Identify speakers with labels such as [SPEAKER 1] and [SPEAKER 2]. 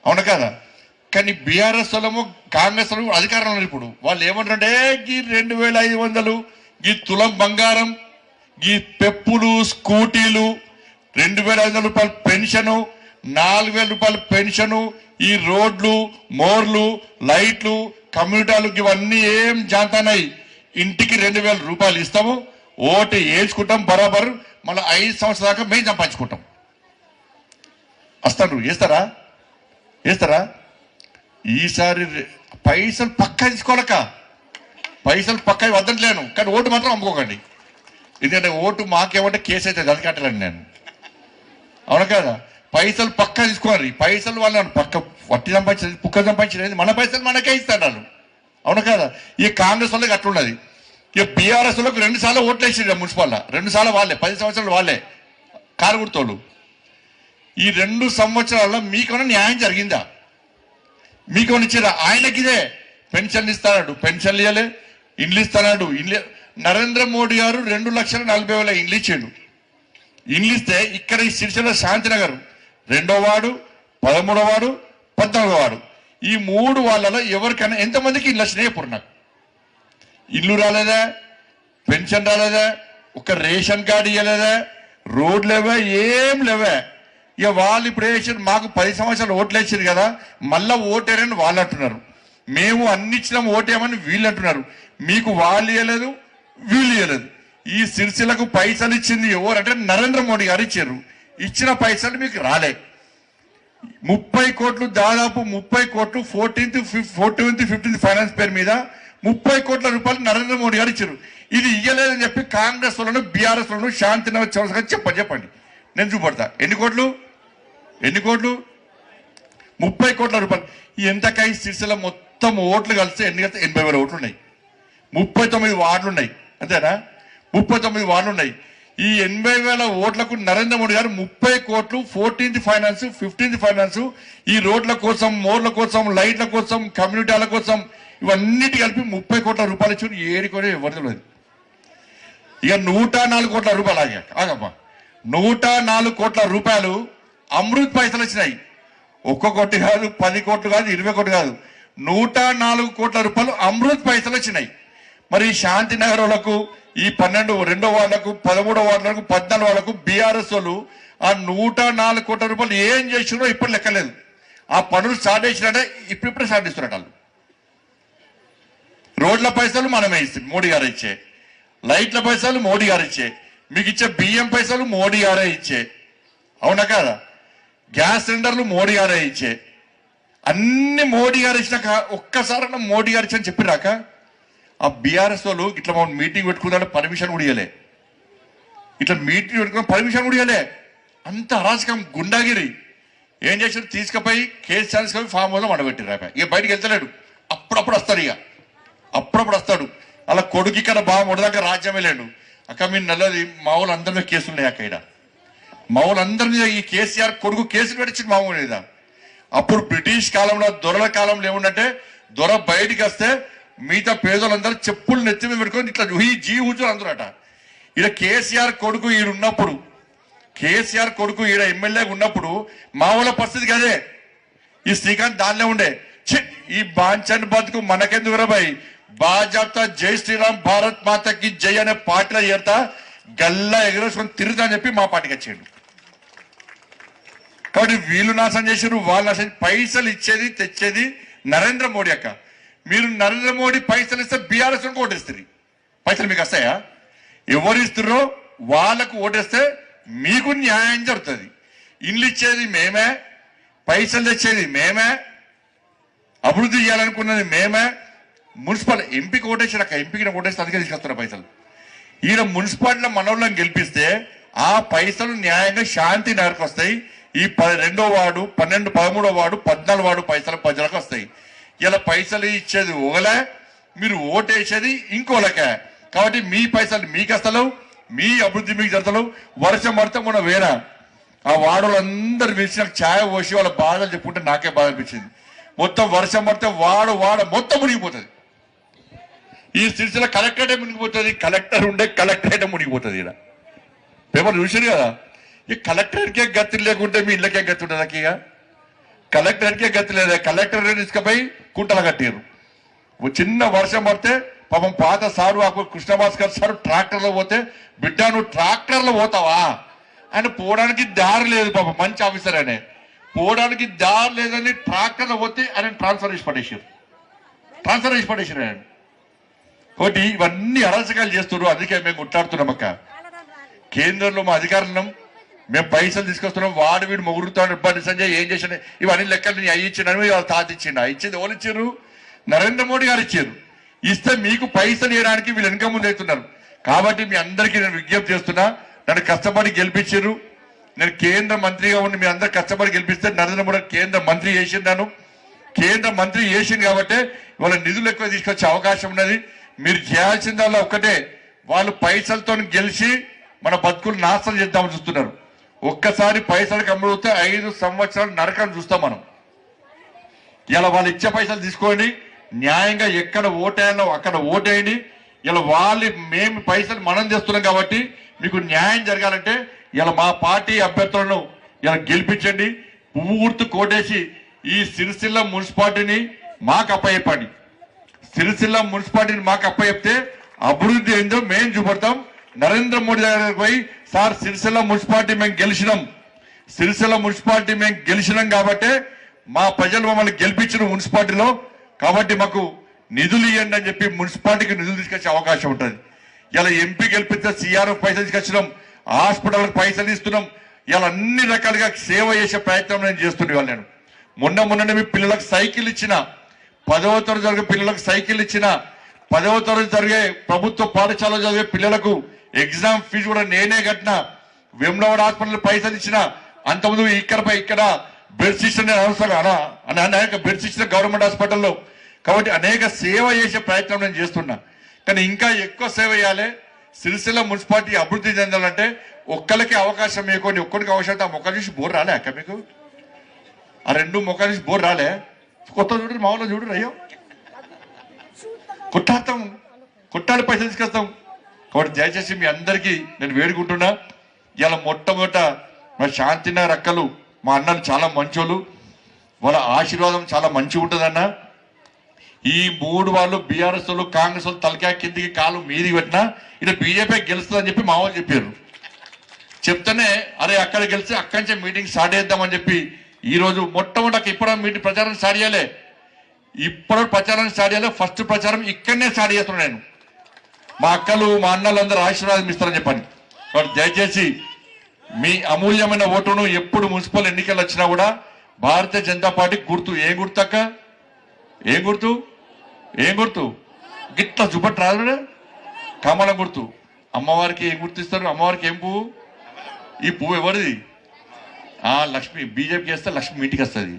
[SPEAKER 1] అవును కదా? కానీ బీఆర్ఎస్ వాళ్ళము కాంగ్రెస్ వాళ్ళు అధికారంలో ఇప్పుడు వాళ్ళు ఏమంటారంటే ఈ 2500 ఈ తులం బంగారం, ఈ పెప్పులు, స్కూటీలు, 2500 రూపాయల పెన్షను, 4000 రూపాయల పెన్షను, ఈ రోడ్లు, మోర్లు, లైట్లు, కమ్యూనిటాలు ఇవన్నీ ఏం జాంతానాయి. ఇంటికి 2000 రూపాయలు ఇస్తాము, ఓటు వేసుకుంటాం బరాబర్, మళ్ళీ 5 సంవత్సరాల దాకా మేము సంపాదించుకుంటాం. వస్తారు, వేస్తారా? ఈసారి పైసలు పక్కా తీసుకోవాలక, పైసలు పక్కా వద్దట్లేను, కానీ ఓటు మాత్రం అమ్ముకోకండి. ఎందుకంటే ఓటు మాకేమంటే కేసు అయితే అది కట్టాలండి నేను. అవును కదా? పైసలు పక్కా తీసుకోవాలి. పైసలు వాళ్ళని పక్క వట్టి సంపాదించేది, పుక్క సంపాదించేది, మన పైసలు మనకే ఇస్తాడు వాళ్ళు. అవును కదా? ఈ కాంగ్రెస్ వాళ్ళకి అట్లున్నది. ఇక బీఆర్ఎస్ వాళ్ళకి 2 సార్లు ఓట్లు వేసారు మున్సిపల్, 2 సార్లు వాళ్ళే, 10 సంవత్సరాలు వాళ్ళే కారు గుర్తోళ్ళు. ఈ 2 సంవత్సరాల్లో మీకేమైనా న్యాయం జరిగిందా? మీకేమైనా ఇచ్చారా? ఆయనకి ఇదే పెన్షన్లు ఇస్తాడు, పెన్షన్లు ఇవ్వలే, ఇండ్లు ఇస్తాడు. నరేంద్ర మోడీ గారు 2,40,000 ఇండ్లు ఇచ్చాడు. ఇండ్లు ఇస్తే ఇక్కడ ఈ సిరిసిల్ల శాంతినగర్ 2వ వార్డు, 13వ వార్డు, 14వ వార్డు, ఈ 3 వాళ్ళలో ఎవరికైనా ఎంతమందికి ఇల్లు వచ్చినాయి ఇప్పుడు? నాకు ఇల్లు రాలేదా, పెన్షన్ రాలేదా, ఒక రేషన్ కార్డు ఇవ్వలేదా, రోడ్లు లేవా, ఏం లేవా. ఇక వాళ్ళు ఇప్పుడు వేసారు, మాకు 10 సంవత్సరాలు ఓట్లు వేసారు కదా, మళ్ళా ఓటేరని వాళ్ళు అంటున్నారు. మేము అన్ని ఇచ్చినాం ఓటేయమని వీళ్ళు అంటున్నారు. మీకు వాళ్ళు ఇవ్వలేదు, వీళ్ళు ఇవ్వలేదు. ఈ సిరిసిల్లకు పైసలు ఇచ్చింది ఎవరంటే నరేంద్ర మోడీ గారు ఇచ్చారు. ఇచ్చిన పైసలు మీకు రాలే. 30 కోట్లు, దాదాపు 30 కోట్లు 14th, 15th ఫైనాన్స్ పేరు మీద 30 కోట్ల రూపాయలు నరేంద్ర మోడీ గారు ఇచ్చారు. ఇది ఇయ్యలేదని చెప్పి కాంగ్రెస్ వాళ్ళను, బీఆర్ఎస్ వాళ్ళను, శాంతినగర్ చౌరస్తా చెప్పండి, నేను చూపడతా. ఎన్ని కోట్లు? 30 కోట్ల రూపాయలు. ఎంతకై సిరిసిల్ల మొత్తం ఓట్లు కలిస్తే ఎన్ని కలిస్తే 80,000 ఓట్లు ఉన్నాయి. 39 వార్డులు ఉన్నాయి, అంతేనా? 39 వార్డులు ఉన్నాయి. ఈ 80,000 ఓట్లకు నరేంద్ర మోడీ గారు 30 కోట్లు 14th ఫైనాన్స్, 15th ఫైనాన్స్, ఈ రోడ్ల కోసం, మోర్ల కోసం, లైట్ల కోసం, కమ్యూనిటీల కోసం, ఇవన్నిటి కలిపి 30 కోట్ల రూపాయలు ఇచ్చి ఏడుకొని ఎవరు తెలియదు. ఇక 104 కోట్ల రూపాయలు ఆగమ్మా, 104 కోట్ల రూపాయలు అమృత్ పైసలు వచ్చినాయి. 1 కోటి కాదు, 10 కోట్లు కాదు, 20 కోట్లు కాదు, 104 కోట్ల రూపాయలు అమృత్ పైసలు వచ్చినాయి. మరి శాంతినగర్ వాళ్ళకు, ఈ 2వ వార్డులకు, 13వ వార్డులకు, 14 వార్డులకు బీఆర్ఎస్ వాళ్ళు ఆ 104 కోట్ల రూపాయలు ఏం చేసినో ఇప్పుడు లెక్కలేదు. ఆ పనులు స్టార్ట్ చేసినట్టే ఇప్పుడిప్పుడే స్టార్ట్ చేస్తున్నట్టు వాళ్ళు. రోడ్ల పైసలు మనమే ఇస్తాం, మోడీ గారు ఇచ్చే. లైట్ల పైసలు మోడీ గారు ఇచ్చే. మీకు ఇచ్చే బియ్యం పైసలు మోడీ గారే ఇచ్చే. అవునా కాదా? గ్యాస్ సిలిండర్లు మోడీ గారే ఇచ్చే. అన్ని మోడీ గారు ఇచ్చినాక ఒక్కసారైనా మోడీ గారు ఇచ్చని చెప్పిరాక ఆ బీఆర్ఎస్ వాళ్ళు ఇట్లా మీటింగ్ పెట్టుకుంటే పర్మిషన్ కూడా ఇవ్వలే. ఇట్లా మీటింగ్ పెట్టుకున్న పర్మిషన్ కూడా ఇవ్వలే. అంత అరాచకం, గుండాగిరి. ఏం చేశారు? తీసుకుపోయి కేసీఆర్ తీసుకొని ఫామ్ హౌస్లో మండబెట్టిరు. ఇక బయటికి వెళ్తలేడు. అప్పుడప్పుడు వస్తాడు, అప్పుడప్పుడు వస్తాడు. అలా కొడుకు ఇక్కడ బాగా మొదదాకా రాజ్యం వెళ్ళాడు. అక్క మీరు నల్లది మా వాళ్ళు అందరి మీద కేసులు ఉన్నాయి. అక్క ఇక్కడ మా వాళ్ళు అందరి మీద ఈ కేసీఆర్ కొడుకు కేసులు పెట్టించింది మా ఊరి మీద. అప్పుడు బ్రిటిష్ కాలంలో, దొరల కాలంలో ఏముందంటే, దొర బయటికి వస్తే మిగతా పేదలందరూ చెప్పులు నెత్తి మీద పెట్టుకొని ఇట్లా జీ ఊచు అందరట. ఈడ కేసీఆర్ కొడుకు ఈడున్నప్పుడు, కేసీఆర్ కొడుకు ఈడ ఎమ్మెల్యేగా ఉన్నప్పుడు మా వాళ్ళ పరిస్థితి కదే. ఈ శ్రీకాంత్ దానిలో ఉండే. ఈ బాంచన్ బతుకు మనకెందుకు రాబాయి, బాజాప్తా జై శ్రీరామ్ భారత్ మాతకి జై అనే పార్టీలో చేరతా, గల్లా ఎగరేసుకొని తిరుగుతా అని చెప్పి మా పార్టీకి వచ్చాడు. కాబట్టి వీళ్ళు నాశనం చేశారు, వాళ్ళు నాశనం. పైసలు ఇచ్చేది తెచ్చేది నరేంద్ర మోడీ. అక్క మీరు నరేంద్ర మోడీ పైసలు ఇస్తే బీఆర్ఎస్ ఓటేస్తారు. పైసలు మీకు వస్తాయా? ఎవరు ఇస్తారో వాళ్ళకు ఓటేస్తే మీకు న్యాయం జరుగుతుంది. ఇల్లు ఇచ్చేది మేమే, పైసలు తెచ్చేది మేమే, అభివృద్ధి చేయాలనుకున్నది మేమే. మున్సిపల్ ఎంపీకి ఓటేసారు. అక్క ఎంపీకి ఓటేస్తే అందుకే తీసుకొస్తున్నారు పైసలు. ఈయన మున్సిపాలిటీలో మనోళ్ళని గెలిపిస్తే ఆ పైసలు న్యాయంగా శాంతి నగర్కి వస్తాయి. ఈ 2వ వార్డు, 12, 13వ వార్డు, 14వ వార్డు పైసలు ప్రజలకు వస్తాయి. ఇలా పైసలు ఇచ్చేది ఒకలే, మీరు ఓటేసేది ఇంకోలకే. కాబట్టి మీ పైసలు మీకు వస్తలేవు, మీ అభివృద్ధి మీకు జరుగుతలేవు. వర్షం పడితే మన వేరే ఆ వాడలందరూ పిలిచి నాకు ఛాయ పోసి వాళ్ళ బాధలు చెప్పుకుంటే నాకే బాధ అనిపించింది. మొత్తం వర్షం పడితే వాడ మొత్తం మునిగిపోతుంది. ఈ సిరిసిల్ల కలెక్టరేటే మునిగిపోతుంది. కలెక్టర్ ఉండే కలెక్టరేటే మునిగిపోతుంది. ఇక్కడ పేపర్ చూసారు కదా. ఈ కలెక్టర్కే గతి లేకుంటే మీ ఇళ్ళకే గతి ఉంటుంది. ఇక కలెక్టర్కే గతి లేదా, కలెక్టర్ తీసుకుపోయి కుంటలు కట్టారు. చిన్న వర్షం పడితే పాపం పాత సారు కృష్ణభాస్కర్ సార్ ట్రాక్టర్లో పోతే, బిడ్డ నువ్వు ట్రాక్టర్లో పోతావా అని పోవడానికి దారి లేదు, పాపం మంచి ఆఫీసర్ అనే పోవడానికి దారి లేదని ట్రాక్టర్లో పోతే ఆయన ట్రాన్స్ఫర్ చేసి పడేసారు ఆయన. కాబట్టి ఇవన్నీ అరాచకాలు చేస్తున్నారు. అందుకే మేము కొట్లాడుతున్నాం అక్క. కేంద్రంలో మా అధికారులను మేము పైసలు తీసుకొస్తున్నాం, వాడు వీడు మొగురుతాడు, ఇబ్బంది సంజయ్ ఏం చేసిన ఇవన్నీ లెక్కలు నేను అయ్యి ఇచ్చినాను, వాళ్ళు తాతిచ్చిండు. ఇచ్చింది ఎవరు ఇచ్చారు? నరేంద్ర మోడీ గారు ఇచ్చారు. ఇస్తే మీకు పైసలు ఇవ్వడానికి వీళ్ళు వెనక ముందు అవుతున్నారు. కాబట్టి మీ అందరికీ నేను విజ్ఞప్తి చేస్తున్నా, నన్ను కష్టపడి గెలిపించారు. నేను కేంద్ర మంత్రిగా ఉండి మీ అందరు కష్టపడి గెలిపిస్తే నరేంద్ర మోడీ కేంద్ర మంత్రి చేసిందాను. కేంద్ర మంత్రి చేసింది కాబట్టి వాళ్ళ నిధులు ఎక్కువ తీసుకొచ్చే అవకాశం ఉన్నది. మీరు చేయాల్సిందల్లా ఒక్కటే, వాళ్ళు పైసలతో గెలిచి మన బతుకులు నాశనం చేద్దామని చూస్తున్నారు. ఒక్కసారి పైసలకు అమ్ముడితే 5 సంవత్సరాలు నరకం చూస్తాం మనం. ఇలా వాళ్ళు ఇచ్చే పైసలు తీసుకోండి, న్యాయంగా ఎక్కడ ఓటేయాలో అక్కడ ఓటేయండి. ఇలా వాళ్ళు మేము పైసలు మనం చేస్తున్నాం కాబట్టి మీకు న్యాయం జరగాలంటే ఇలా మా పార్టీ అభ్యర్థులను ఇలా గెలిపించండి. పువ్వు గుర్తు కోటేసి ఈ సిరిసిల్ల మున్సిపాలిటీని మాకు అప్పచెప్పండి. సిరిసిల్ల మున్సిపాలిటీని మాకు అప్పచెప్తే అభివృద్ధి ఏందో మేము చూపెడతాం. నరేంద్ర మోడీ దగ్గరికి పోయి, సార్ సిరిసిల్ల మున్సిపాలిటీ మేము గెలిచినాం కాబట్టి మా ప్రజలు మమ్మల్ని గెలిపించిన మున్సిపాలిటీలో, కాబట్టి మాకు నిధులు ఇవ్వండి అని చెప్పి మున్సిపాలిటీకి నిధులు తీసుకొచ్చే అవకాశం ఉంటుంది. ఇలా ఎంపీ గెలిపిస్తే CRF పైసలు తీసుకొచ్చినాం, హాస్పిటల్కి పైసలు ఇస్తున్నాం. ఇలా అన్ని రకాలుగా సేవ చేసే ప్రయత్నం నేను చేస్తుండే. నేను మొన్ననే మీ పిల్లలకు సైకిల్ ఇచ్చిన, 10వ తరగతి జరిగే పిల్లలకు సైకిల్ ఇచ్చిన, 10వ తరగతి జరిగే ప్రభుత్వ పాఠశాలలో చదివే పిల్లలకు ఎగ్జామ్ ఫీజు కూడా నేనే కట్టిన, వేములవాడ హాస్పిటల్ పైసలు ఇచ్చిన. అంతకుముందు ఇక్కడ బెడ్ సిస్టర్ అనేక బెడ్ సిస్టర్ గవర్నమెంట్ హాస్పిటల్లో. కాబట్టి అనేక సేవ చేసే ప్రయత్నం నేను చేస్తున్నా. కానీ ఇంకా ఎక్కువ సేవ చేయాలి. సిరిసిల్ల మున్సిపాలిటీ అభివృద్ధి చెందాలంటే ఒక్కరికి అవకాశం ఇవ్వకొని, ఒక్కరికి అవకాశం. ఆ మొక్క చూసి బోర్ రాలే అక్క మీకు? ఆ 2 మొక్క చూసి బోర్ రాలే? కొత్త చూడరు, మామూలు చూడరు. అయ్యో కొట్టాలి, పైసలు తీసుకొస్తాం. కాబట్టి దయచేసి మీ అందరికీ నేను వేడుకుంటున్నా. ఇలా మొట్టమొదట మా శాంతినగర్ అక్కలు, మా అన్నలు చాలా మంచోళ్ళు, వాళ్ళ ఆశీర్వాదం చాలా మంచిగా ఉంటుందన్న. ఈ 3 వాళ్ళు బీఆర్ఎస్ వాళ్ళు, కాంగ్రెస్ వాళ్ళు తలకాయ కిందికి కాలు మీది పెట్టినా ఇది బీజేపీ గెలుస్తుందని చెప్పి మా వాళ్ళు చెప్పారు. చెప్తేనే అరే అక్కడ గెలిచి అక్కడి నుంచే మీటింగ్ స్టార్ట్ చేద్దామని చెప్పి ఈరోజు మొట్టమొదటి ఇప్పుడు మీటింగ్ ప్రచారం స్టార్ట్ చేయాలి. ఫస్ట్ ప్రచారం ఇక్కడనే స్టార్ట్ చేస్తున్నాను నేను. మా అక్కలు మా అన్నలు అందరూ ఆశీర్వాదం ఇస్తారని చెప్పండి. కాబట్టి దయచేసి మీ అమూల్యమైన ఓటును ఎప్పుడు మున్సిపల్ ఎన్నికలు వచ్చినా కూడా భారతీయ జనతా పార్టీ గుర్తు. ఏం గుర్తు అక్క? ఏం గుర్తు? గిట్ల చూపట్టు రాదు, కమలం గుర్తు. అమ్మవారికి ఏం గుర్తిస్తారు? అమ్మవారికి ఏం పువ్వు? ఈ పువ్వు ఎవరిది? లక్ష్మి. బీజేపీకి వేస్తే లక్ష్మి ఇంటికి వస్తుంది.